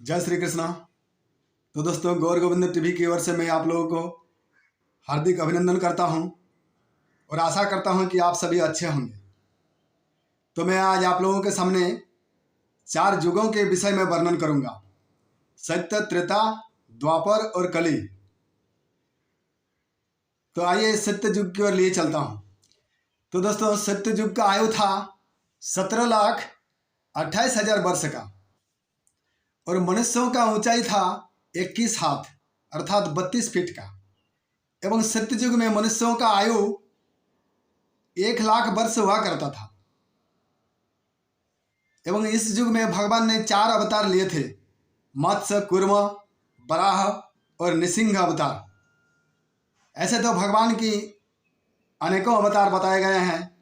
जय श्री कृष्णा। तो दोस्तों, गौर गोविंद टीवी की ओर से मैं आप लोगों को हार्दिक अभिनंदन करता हूं और आशा करता हूं कि आप सभी अच्छे होंगे। तो मैं आज आप लोगों के सामने 4 युगों के विषय में वर्णन करूंगा: सत्य, त्रेता, द्वापर और कली। तो आइए सत्य युग की ओर लिए चलता हूं। तो दोस्तों, सत्य युग का आयु था 17,28,000 वर्ष का और मनुष्यों का ऊंचाई था 21 हाथ अर्थात 32 फीट का। एवं सत्ययुग में मनुष्यों का आयु 1,00,000 वर्ष हुआ करता था। एवं इस युग में भगवान ने 4 अवतार लिए थे: मत्स्य, कूर्म, वराह और नृसिंह अवतार। ऐसे तो भगवान की अनेकों अवतार बताए गए हैं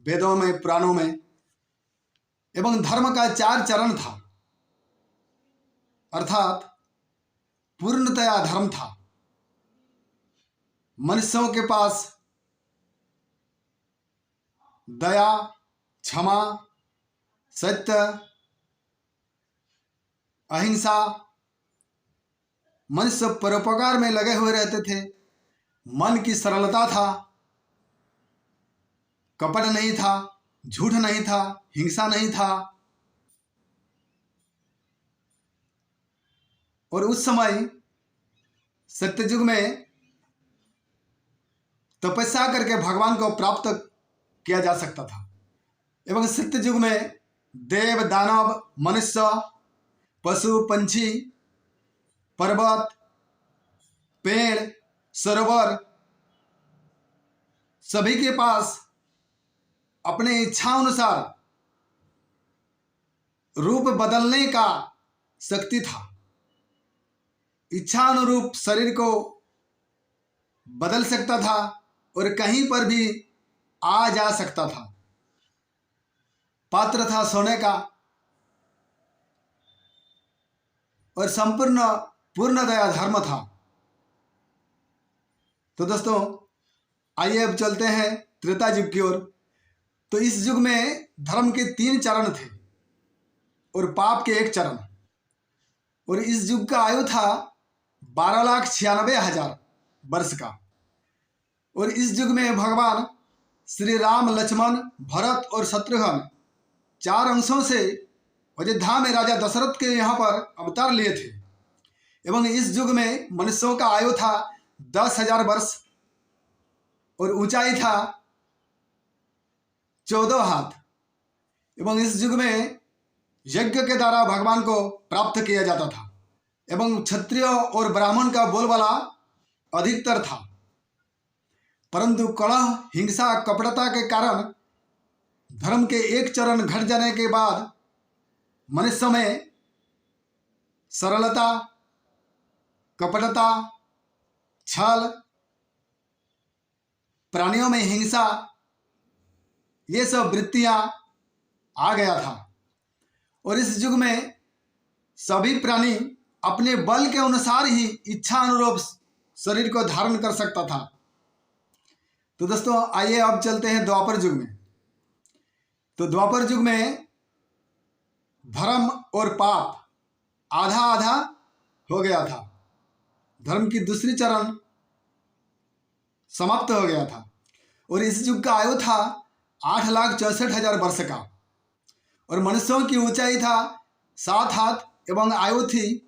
वेदों में, पुराणों में। एवं धर्म का 4 चरण था अर्थात पूर्णतया धर्म था। मनुष्यों के पास दया, क्षमा, सत्य, अहिंसा, मनुष्य परोपकार में लगे हुए रहते थे। मन की सरलता था, कपट नहीं था, झूठ नहीं था, हिंसा नहीं था। और उस समय सत्ययुग में तपस्या करके भगवान को प्राप्त किया जा सकता था। एवं सत्ययुग में देव, दानव, मनुष्य, पशु, पंछी, पर्वत, पेड़, सरोवर सभी के पास अपने इच्छा अनुसार रूप बदलने का शक्ति था। इच्छा अनुरूप शरीर को बदल सकता था और कहीं पर भी आ जा सकता था। पात्र था सोने का और संपूर्ण पूर्णतया धर्म था। तो दोस्तों, आइए अब चलते हैं त्रेता युग की ओर। तो इस युग में धर्म के 3 चरण थे और पाप के 1 चरण। और इस युग का आयु था 12,96,000 वर्ष का। और इस युग में भगवान श्री राम, लक्ष्मण, भरत और शत्रुघ्न 4 अंशों से अयोध्या में राजा दशरथ के यहाँ पर अवतार लिए थे। एवं इस युग में मनुष्यों का आयु था 10,000 वर्ष और ऊंचाई था 14 हाथ। एवं इस युग में यज्ञ के द्वारा भगवान को प्राप्त किया जाता था। एवं क्षत्रिय और ब्राह्मण का बोलबाला अधिकतर था। परंतु कलह, हिंसा, कपटता के कारण धर्म के 1 चरण घट जाने के बाद मनुष्य में सरलता, कपटता, छल, प्राणियों में हिंसा, ये सब वृत्तियां आ गया था। और इस युग में सभी प्राणी अपने बल के अनुसार ही इच्छा अनुरूप शरीर को धारण कर सकता था। तो दोस्तों, आइए अब चलते हैं द्वापर युग में। तो द्वापर युग में धर्म और पाप आधा आधा हो गया था। धर्म की दूसरी चरण समाप्त हो गया था और इस युग का आयु था 8,64,000 वर्ष का और मनुष्यों की ऊंचाई था 7 हाथ एवं आयु थी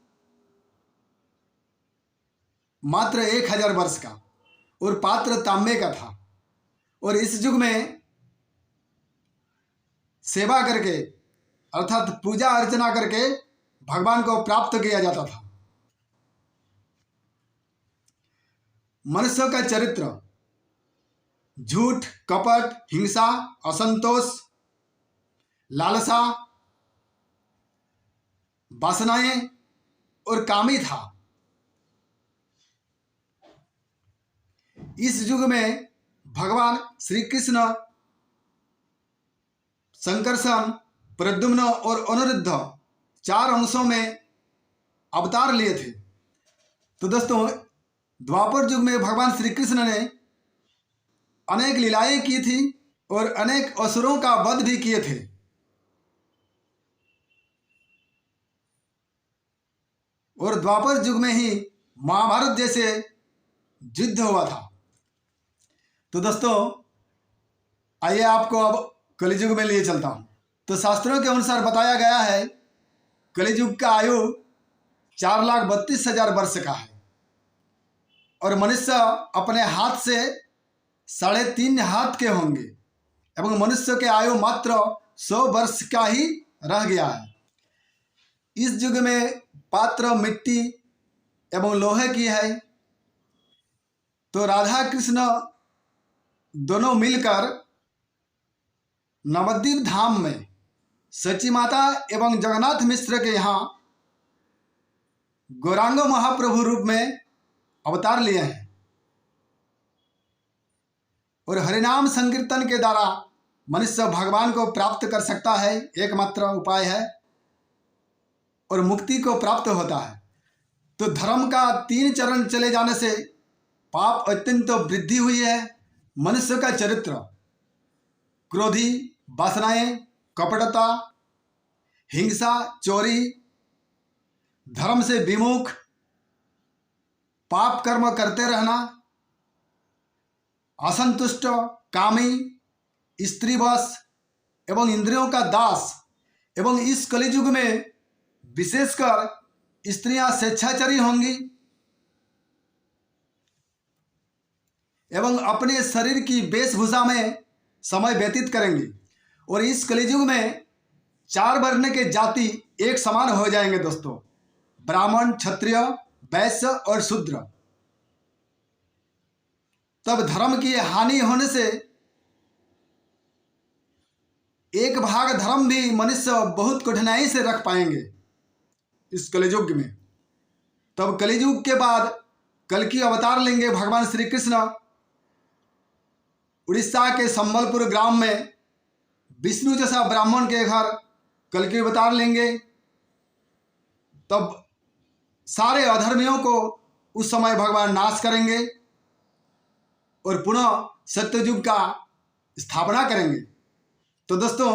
मात्र 1,000 वर्ष का और पात्र तांबे का था। और इस युग में सेवा करके अर्थात पूजा अर्चना करके भगवान को प्राप्त किया जाता था। मनुष्य का चरित्र झूठ, कपट, हिंसा, असंतोष, लालसा, वासनाएं और कामी था। इस युग में भगवान श्री कृष्ण संकर्षण, प्रद्युम्न और अनिरुद्ध 4 अंशों में अवतार लिए थे। तो दोस्तों, द्वापर युग में भगवान श्री कृष्ण ने अनेक लीलाएं की थी और अनेक असुरों का वध भी किए थे। और द्वापर युग में ही महाभारत जैसे युद्ध हुआ था। तो दोस्तों आइए आपको अब कलियुग में लिए चलता हूँ। तो शास्त्रों के अनुसार बताया गया है कलियुग का आयु 4,32,000 वर्ष का है और मनुष्य अपने हाथ से 3.5 हाथ के होंगे एवं मनुष्य के आयु मात्र 100 वर्ष का ही रह गया है। इस युग में पात्र मिट्टी एवं लोहे की है। तो राधा कृष्ण दोनों मिलकर नवद्वीप धाम में सची माता एवं जगन्नाथ मिश्र के यहाँ गौरांग महाप्रभु रूप में अवतार लिए हैं और हरिनाम संकीर्तन के द्वारा मनुष्य भगवान को प्राप्त कर सकता है, एकमात्र उपाय है और मुक्ति को प्राप्त होता है। तो धर्म का 3 चरण चले जाने से पाप अत्यंत वृद्धि हुई है। मनुष्य का चरित्र क्रोधी, वासनाएं, कपटता, हिंसा, चोरी, धर्म से विमुख, पाप कर्म करते रहना, असंतुष्ट, कामी, स्त्रीवश एवं इंद्रियों का दास एवं इस कलियुग में विशेषकर स्त्रियां स्वेच्छाचारी होंगी एवं अपने शरीर की वेशभूषा में समय व्यतीत करेंगी और इस कलियुग में 4 वर्ण के जाति एक समान हो जाएंगे दोस्तों, ब्राह्मण, क्षत्रिय, वैश्य और शूद्र। तब धर्म की हानि होने से एक भाग धर्म भी मनुष्य बहुत कठिनाई से रख पाएंगे इस कलियुग में। तब कलियुग के बाद कल की अवतार लेंगे भगवान श्री कृष्ण। उड़ीसा के संबलपुर ग्राम में विष्णु जैसा ब्राह्मण के घर कल की अवतार लेंगे। तब सारे अधर्मियों को उस समय भगवान नाश करेंगे और पुनः सत्ययुग का स्थापना करेंगे। तो दोस्तों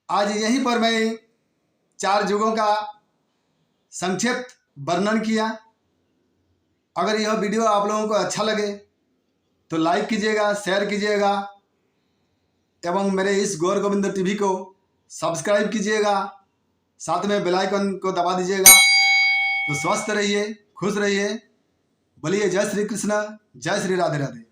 आज यहीं पर मैं 4 युगों का संक्षिप्त वर्णन किया। अगर यह वीडियो आप लोगों को अच्छा लगे तो लाइक कीजिएगा, शेयर कीजिएगा एवं मेरे इस गौर गोविंद टीवी को सब्सक्राइब कीजिएगा, साथ में बेल आइकन को दबा दीजिएगा। तो स्वस्थ रहिए, खुश रहिए। बोलिए जय श्री कृष्ण, जय श्री राधे राधे।